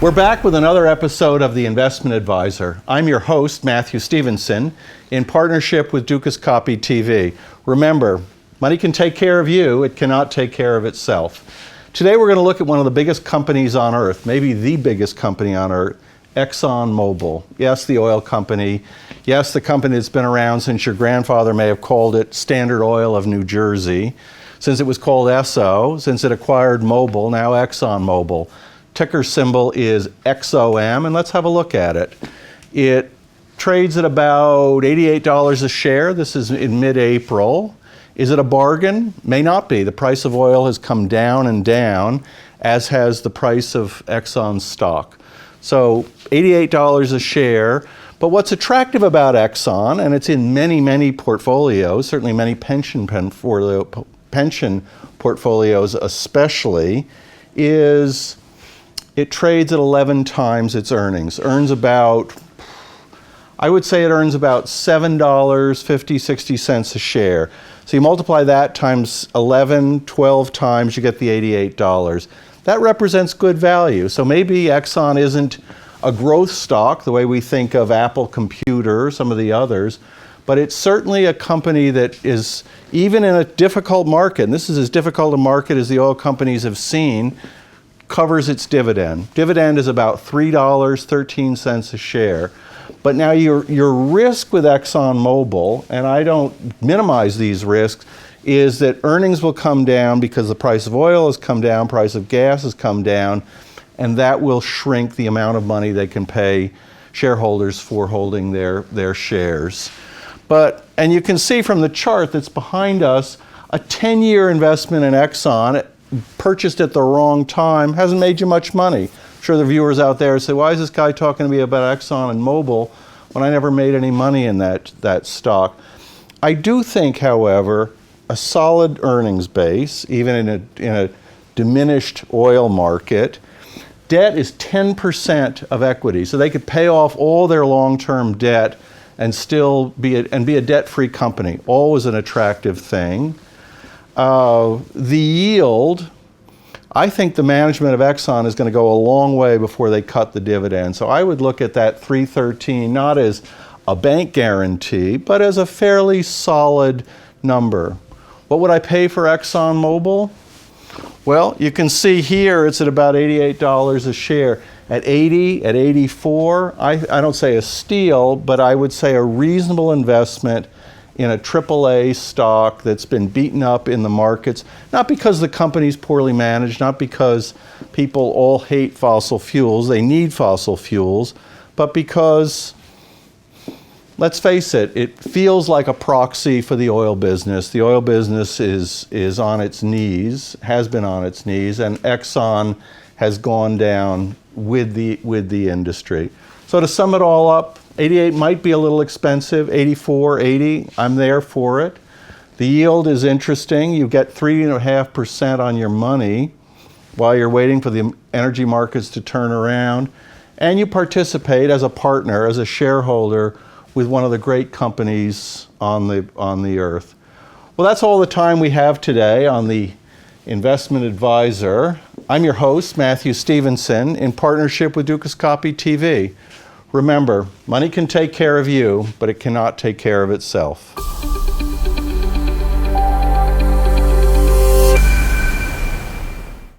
We're back with another episode of The Investment Advisor. I'm your host, Matthew Stevenson, in partnership with Dukascopy TV. Remember, money can take care of you, it cannot take care of itself. Today we're going to look at one of the biggest companies on earth, maybe the biggest company on earth, Exxon-Mobil. Yes, the oil company. Yes, the company that's been around since your grandfather may have called it Standard Oil of New Jersey, since it was called Esso, since it acquired Mobil, now Exxon-Mobil. Ticker symbol is XOM, and let's have a look at it. It trades at about $88 a share. This is in mid-April. Is it a bargain? May not be. The price of oil has come down and down, as has the price of Exxon's stock. So $88 a share. But what's attractive about Exxon, and it's in many, many portfolios, certainly many pension portfolios especially, is it trades at 11 times its earnings. I would say it earns about $7.50, 60 cents a share. So you multiply that times 11, 12 times, you get the $88. That represents good value. So maybe Exxon isn't a growth stock the way we think of Apple Computer, some of the others, but it's certainly a company that is, even in a difficult market, and this is as difficult a market as the oil companies have seen, covers its dividend. Dividend is about $3.13 a share. But now your risk with ExxonMobil, and I don't minimize these risks, is that earnings will come down because the price of oil has come down, price of gas has come down, and that will shrink the amount of money they can pay shareholders for holding their shares. And you can see from the chart that's behind us, a 10-year investment in Exxon, purchased at the wrong time, hasn't made you much money. I'm sure the viewers out there say, why is this guy talking to me about Exxon and Mobil when I never made any money in that stock? I do think, however, a solid earnings base, even in a diminished oil market, debt is 10% of equity. So they could pay off all their long-term debt and still be a debt-free company. Always an attractive thing. The yield, I think the management of Exxon is going to go a long way before they cut the dividend. So I would look at that 313 not as a bank guarantee, but as a fairly solid number. What would I pay for ExxonMobil? Well, you can see here it's at about $88 a share. At 80, at 84, I don't say a steal, but I would say a reasonable investment in a AAA stock that's been beaten up in the markets, not because the company's poorly managed, not because people all hate fossil fuels, they need fossil fuels, but because, let's face it, it feels like a proxy for the oil business. The oil business is on its knees, has been on its knees, and Exxon has gone down with the industry. So to sum it all up, 88 might be a little expensive, 84, 80, I'm there for it. The yield is interesting. You get 3.5% on your money while you're waiting for the energy markets to turn around. And you participate as a partner, as a shareholder, with one of the great companies on the earth. Well, that's all the time we have today on the Investment Advisor. I'm your host, Matthew Stevenson, in partnership with Dukascopy TV. Remember, money can take care of you, but it cannot take care of itself.